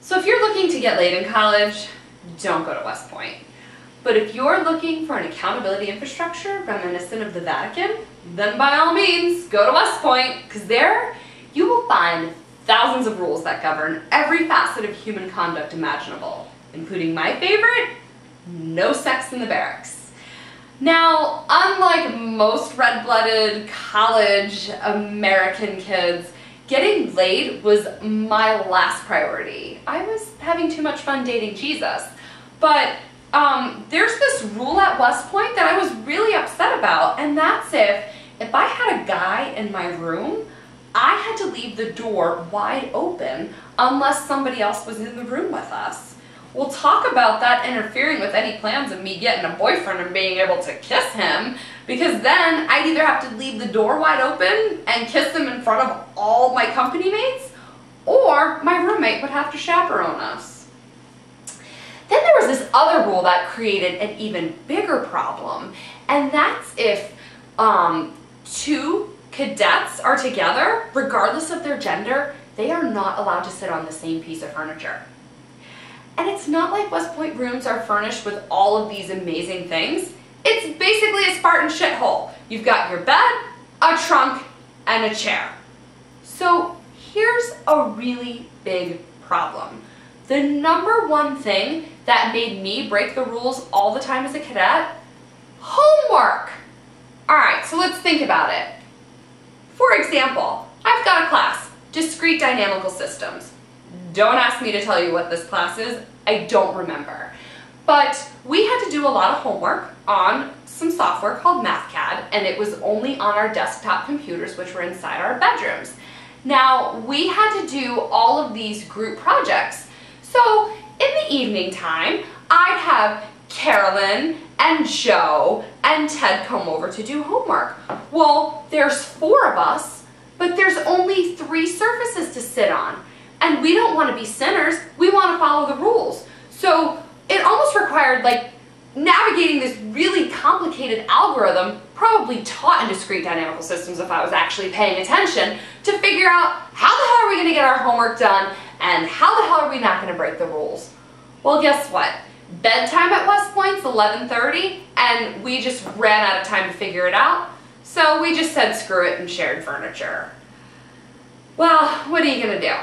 So if you're looking to get laid in college, don't go to West Point. But if you're looking for an accountability infrastructure reminiscent of the Vatican, then by all means, go to West Point, because there you will find thousands of rules that govern every facet of human conduct imaginable, including my favorite, no sex in the barracks. Now, unlike most red-blooded college American kids, getting laid was my last priority. I was having too much fun dating Jesus. But there's this rule at West Point that I was really upset about, and that's if I had a guy in my room, I had to leave the door wide open unless somebody else was in the room with us. We'll talk about that interfering with any plans of me getting a boyfriend and being able to kiss him, because then I'd either have to leave the door wide open and kiss him in front of all my company mates, or my roommate would have to chaperone us. Then there was this other rule that created an even bigger problem, and that's if two cadets are together, regardless of their gender, they are not allowed to sit on the same piece of furniture. And it's not like West Point rooms are furnished with all of these amazing things. It's basically a Spartan shithole. You've got your bed, a trunk, and a chair. So here's a really big problem. The number one thing that made me break the rules all the time as a cadet: homework. All right, so let's think about it. For example, I've got a class, Discrete Dynamical Systems. Don't ask me to tell you what this class is, I don't remember. But we had to do a lot of homework on some software called MathCAD, and it was only on our desktop computers, which were inside our bedrooms. Now, we had to do all of these group projects. So in the evening time, I'd have Carolyn and Joe and Ted come over to do homework. Well, there's 4 of us, but there's only 3 surfaces to sit on. And we don't want to be sinners, we want to follow the rules. So it almost required like navigating this really complicated algorithm, probably taught in Discrete Dynamical Systems if I was actually paying attention, to figure out how the hell are we going to get our homework done and how the hell are we not going to break the rules. Well, guess what? Bedtime at West Point's 11:30, and we just ran out of time to figure it out. So we just said screw it and shared furniture. Well, what are you going to do?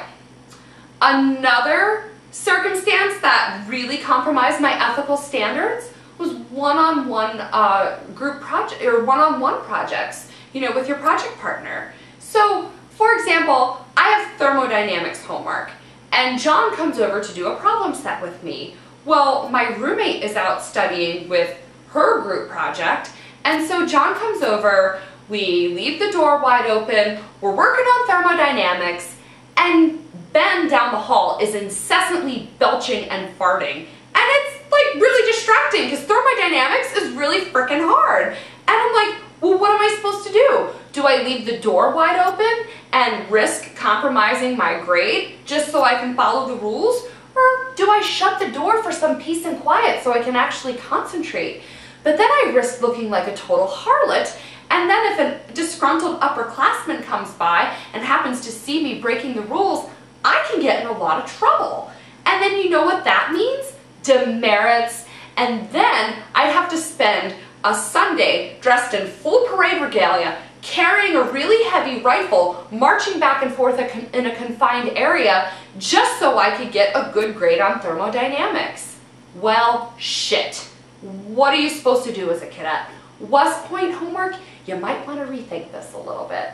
Another circumstance that really compromised my ethical standards was one-on-one group project or one-on-one projects, you know, with your project partner. So, for example, I have thermodynamics homework, and John comes over to do a problem set with me. Well, my roommate is out studying with her group project, and so John comes over, we leave the door wide open, we're working on thermodynamics, and Ben down the hall is incessantly belching and farting. And it's like really distracting because thermodynamics is really freaking hard. And I'm like, well, what am I supposed to do? Do I leave the door wide open and risk compromising my grade just so I can follow the rules? Or do I shut the door for some peace and quiet so I can actually concentrate? But then I risk looking like a total harlot. And then if a disgruntled upperclassman comes by and happens to see me breaking the rules, I can get in a lot of trouble. And then you know what that means? Demerits. And then I'd have to spend a Sunday dressed in full parade regalia, carrying a really heavy rifle, marching back and forth in a confined area just so I could get a good grade on thermodynamics. Well, shit. What are you supposed to do as a cadet? West Point homework? You might want to rethink this a little bit.